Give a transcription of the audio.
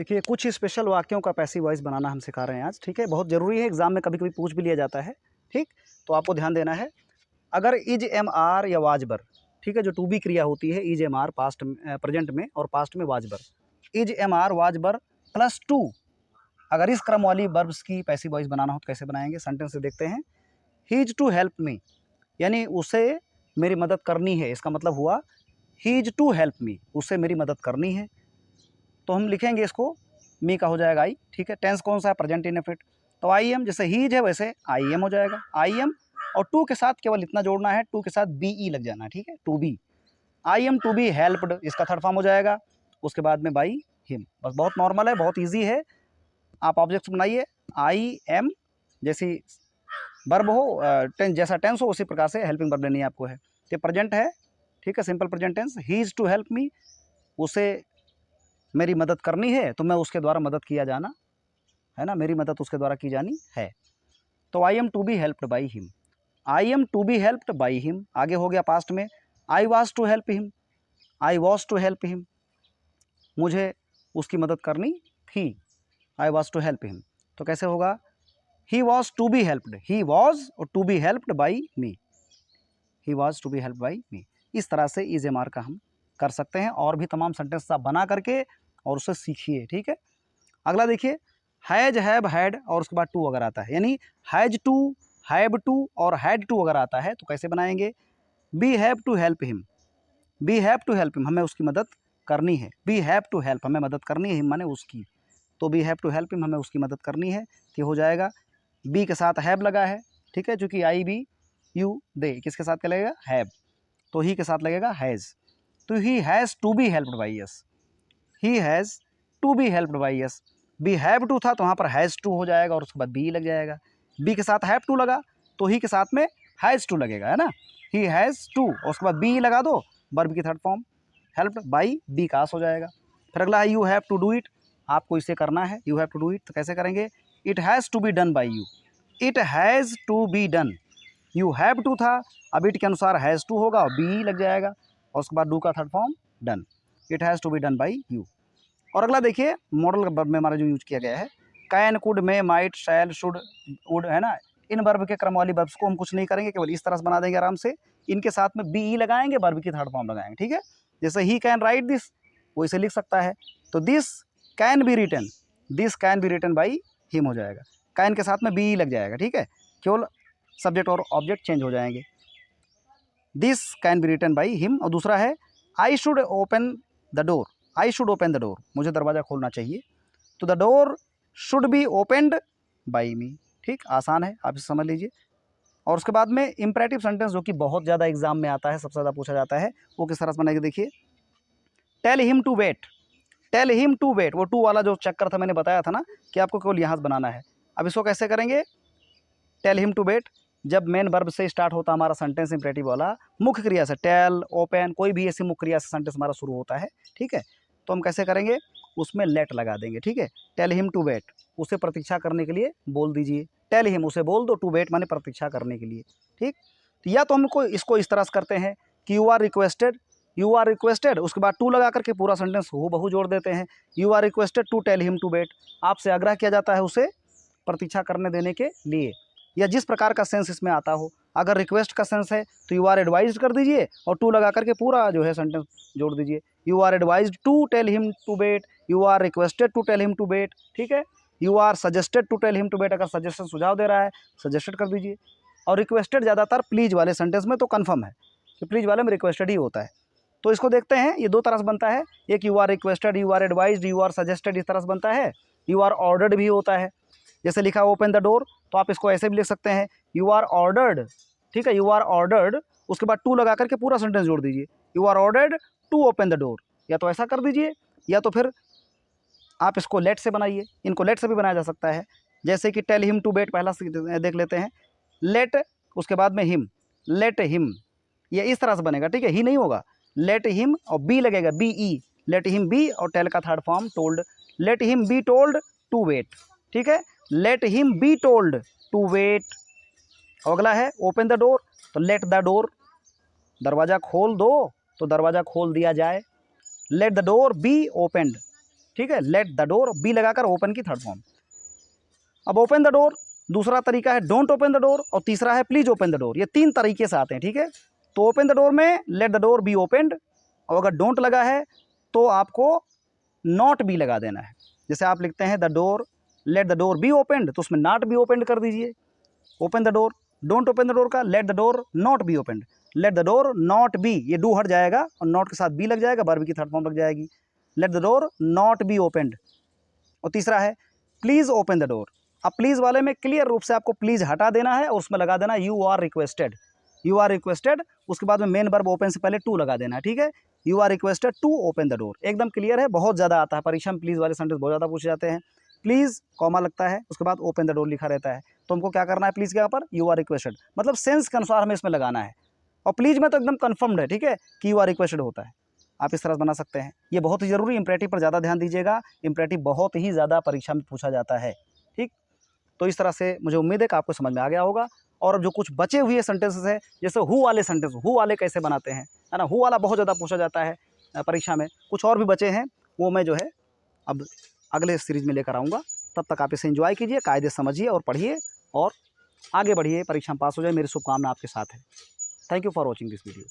देखिए, कुछ स्पेशल वाक्यों का पैसिव वॉइस बनाना हम सिखा रहे हैं आज, ठीक है? बहुत ज़रूरी है, एग्ज़ाम में कभी-कभी पूछ भी लिया जाता है, ठीक? तो आपको ध्यान देना है। अगर इज, एम, आर या वाज वर, ठीक है? जो टू बी क्रिया होती है, is, am, are past present में और पास्ट में was were. Is, am, are, was were plus to, अगर इस क्रम वाली वर्ब्स की पैसिव वॉइस बनाना हो तो कैसे बनाएंगे? सेंटेंस से देखते हैं। He is to help me, यानी उसे मेरी मदद करनी है, इसका मतलब हुआ he is to help me, उसे मेरी मदद करनी है। तो हम लिखेंगे इसको, मी का हो जाएगा आई, ठीक है? टेंस कौन सा है? Present indefinite. तो आई एम, जैसे ही इज है वैसे आई एम हो जाएगा, आई एम। और टू के साथ केवल इतना जोड़ना है, टू के साथ बी ई लग जाना है, ठीक है? To be, I am to be helped, इसका थर्ड फॉर्म हो जाएगा। उसके बाद में बाई हिम, बस बहुत नॉर्मल है, बहुत ईजी है। आप ऑब्जेक्ट्स बनाइए, आई एम जैसी वर्ब हो, टेंस जैसा टेंस हो उसी प्रकार से हेल्पिंग वर्ब लेनी है आपको है। तो प्रेजेंट है, ठीक है? Simple present tense. He is to help me, उसे मेरी मदद करनी है, तो मैं उसके द्वारा मदद किया जाना है ना, मेरी मदद उसके द्वारा की जानी है। तो I am to be helped by him, I am to be helped by him. आगे हो गया पास्ट में, I was to help him, I was to help him, मुझे उसकी मदद करनी थी, I was to help him. तो कैसे होगा? He was to be helped, he was और to be helped by me, he was to be help by me. इस तरह से इज एम आर का हम कर सकते हैं, और भी तमाम सेंटेंस आप बना करके और उसे सीखिए, ठीक है? अगला देखिए, हैज, हैव, हैड और उसके बाद टू अगर आता है, यानी हैज टू, हैव टू और हैड टू अगर आता है तो कैसे बनाएंगे? We have to help him, we have to help him, हमें उसकी मदद करनी है। बी हैव टू हेल्प, हमें मदद करनी है, हिम माने उसकी, तो we have to help him, हमें उसकी मदद करनी है। तो हो जाएगा, बी के साथ हैव लगा है, ठीक है? चूँकि आई बी यू दे, किसके साथ क्या लगेगा? हैव, तो ही के साथ लगेगा हैज़। तो he has to be helped by us, he has to be helped by us. We have to था तो वहाँ पर हैज़ टू हो जाएगा और उसके बाद बी लग जाएगा। बी के साथ हैव टू लगा तो ही के साथ में हैज़ टू लगेगा, है ना? ही हैज़ टू और उसके बाद बी लगा दो, वर्ब की third form helped by because हो जाएगा। फिर अगला है you have to do it, आपको इसे करना है, you have to do it, तो कैसे करेंगे? It has to be done by you, it has to be done. You have to था, अब इट के अनुसार हैज़ टू होगा और बी लग जाएगा और उसके बाद डू का third form done, it has to be done by you. और अगला देखिए, मॉडल वर्ब में हमारा जो यूज किया गया है, can, could, may, might, shall, should, would, है ना? इन वर्ब के क्रम वाली वर्ब्स को हम कुछ नहीं करेंगे, केवल इस तरह से बना देंगे आराम से। इनके साथ में बी ई लगाएंगे, वर्ब की थर्ड फॉर्म लगाएंगे, ठीक है? जैसे ही कैन राइट दिस, वो इसे लिख सकता है, तो this can be written, this can be written by him हो जाएगा। कैन के साथ में बी ई लग जाएगा, ठीक है? केवल सब्जेक्ट और ऑब्जेक्ट चेंज हो जाएंगे। This can be written by him. और दूसरा है I should open the door, I should open the door, मुझे दरवाज़ा खोलना चाहिए, तो the door should be opened by me, ठीक? आसान है, आप इसे समझ लीजिए। और उसके बाद में इंपरेटिव सेंटेंस, जो कि बहुत ज़्यादा एग्जाम में आता है, सबसे ज़्यादा पूछा जाता है, वो किस तरह से बनाएंगे? देखिए, tell him to wait, tell him to wait, वो टू वाला जो चक्कर था मैंने बताया था ना कि आपको केवल यहाँ से बनाना है। अब इसको कैसे करेंगे? टेल हिम टू वेट, जब मेन वर्ब से स्टार्ट होता है हमारा सेंटेंस इंपरेटिव वाला, मुख्य क्रिया से, टेल, ओपन, कोई भी ऐसी मुख्य क्रिया से सेंटेंस हमारा शुरू होता है, ठीक है? तो हम कैसे करेंगे? उसमें लेट लगा देंगे, ठीक है? टेल हिम टू वेट, उसे प्रतीक्षा करने के लिए बोल दीजिए। टेल हिम, उसे बोल दो, टू वेट माने प्रतीक्षा करने के लिए, ठीक? तो या तो हमको इसको इस तरह से करते हैं कि you are requested, you are requested, उसके बाद टू लगा करके पूरा सेंटेंस हूबहू जोड़ देते हैं। You are requested to tell him to wait, आपसे आग्रह किया जाता है उसे प्रतीक्षा करने देने के लिए, या जिस प्रकार का सेंस इसमें आता हो। अगर रिक्वेस्ट का सेंस है तो यू आर एडवाइज कर दीजिए और टू लगा करके पूरा जो है सेंटेंस जोड़ दीजिए। You are advise to tell him to wait, you are requested to tell him to wait, ठीक है? You are suggested to tell him to wait, अगर सजेशन सुझाव दे रहा है, सजेस्टेड कर दीजिए। और रिक्वेस्टेड ज़्यादातर प्लीज वाले सेंटेंस में तो कन्फर्म है कि प्लीज वाले में रिक्वेस्टेड ही होता है। तो इसको देखते हैं, ये दो तरह से बनता है, एक you are requested, you are advise, you are suggested, इस तरह से बनता है। यू आर ऑर्डर्ड भी होता है, जैसे लिखा ओपन द डोर, तो आप इसको ऐसे भी लिख सकते हैं, यू आर ऑर्डर्ड, ठीक है? यू आर ऑर्डर्ड, उसके बाद टू लगा करके पूरा सेंटेंस जोड़ दीजिए, you are ordered to open the door. या तो ऐसा कर दीजिए, या तो फिर आप इसको लेट से बनाइए, इनको लेट से भी बनाया जा सकता है। जैसे कि टेल हिम टू वेट, पहला देख लेते हैं, लेट, उसके बाद में हिम, लेट हिम, ये इस तरह से बनेगा, ठीक है? ही नहीं होगा, लेट हिम और बी लगेगा, B E, let him be और टेल का third form told, let him be told to wait, ठीक है? Let him be told to wait. अगला है ओपन द डोर, तो लेट द डोर, दरवाज़ा खोल दो, तो दरवाज़ा खोल दिया जाए। Let the door be opened, ठीक है, लेट द डोर, बी लगाकर ओपन की थर्ड फॉर्म। अब ओपन द डोर, दूसरा तरीका है डोंट ओपन द डोर, और तीसरा है प्लीज ओपन द डोर। ये 3 तरीके से आते हैं, ठीक है। तो ओपन द डोर में late the door be opened, और अगर डोंट लगा है तो आपको नॉट बी लगा देना है। जैसे आप लिखते हैं the door, let the door be opened, तो उसमें नॉट बी ओपनड कर दीजिए। Open the door, don't open the door का let the door not be opened, let the door not be, ये डू हट जाएगा और नॉट के साथ बी लग जाएगा, वर्ब की थर्ड फॉर्म लग जाएगी, late the door not be opened. और तीसरा है प्लीज़ ओपन द डोर। अब प्लीज़ वाले में क्लियर रूप से आपको प्लीज़ हटा देना है और उसमें लगा देना you are requested, you are requested, उसके बाद में मेन वर्ब ओपन से पहले टू लगा देना है, ठीक है। You are requested to open the door, एकदम क्लियर है। बहुत ज़्यादा आता है परीक्षा में, प्लीज़ वाले सेंटेंस बहुत ज़्यादा पूछे जाते हैं। प्लीज़ कॉमा लगता है, उसके बाद ओपन द डोर लिखा रहता है, तो हमको क्या करना है, प्लीज़ के यहाँ पर यू आर रिक्वेस्टेड, मतलब सेंस के अनुसार हमें इसमें लगाना है। और प्लीज़ में तो एकदम कन्फर्म्ड है, ठीक है, कि यू आर रिक्वेस्टेड होता है। आप इस तरह से बना सकते हैं। ये बहुत ही ज़रूरी, इंपरेटिव पर ज़्यादा ध्यान दीजिएगा, इंपरेटिव बहुत ही ज़्यादा परीक्षा में पूछा जाता है, ठीक। तो इस तरह से मुझे उम्मीद है कि आपको समझ में आ गया होगा। और जो कुछ बचे हुए सेंटेंसेस है, जैसे हु वाले सेंटेंस, हु वाले कैसे बनाते हैं, है ना, हु वाला बहुत ज़्यादा पूछा जाता है परीक्षा में। कुछ और भी बचे हैं, वो मैं जो है अब अगले सीरीज़ में लेकर आऊँगा। तब तक आप इसे एंजॉय कीजिए, कायदे समझिए और पढ़िए और आगे बढ़िए, परीक्षा में पास हो जाए, मेरी शुभकामना आपके साथ है। Thank you for watching this video.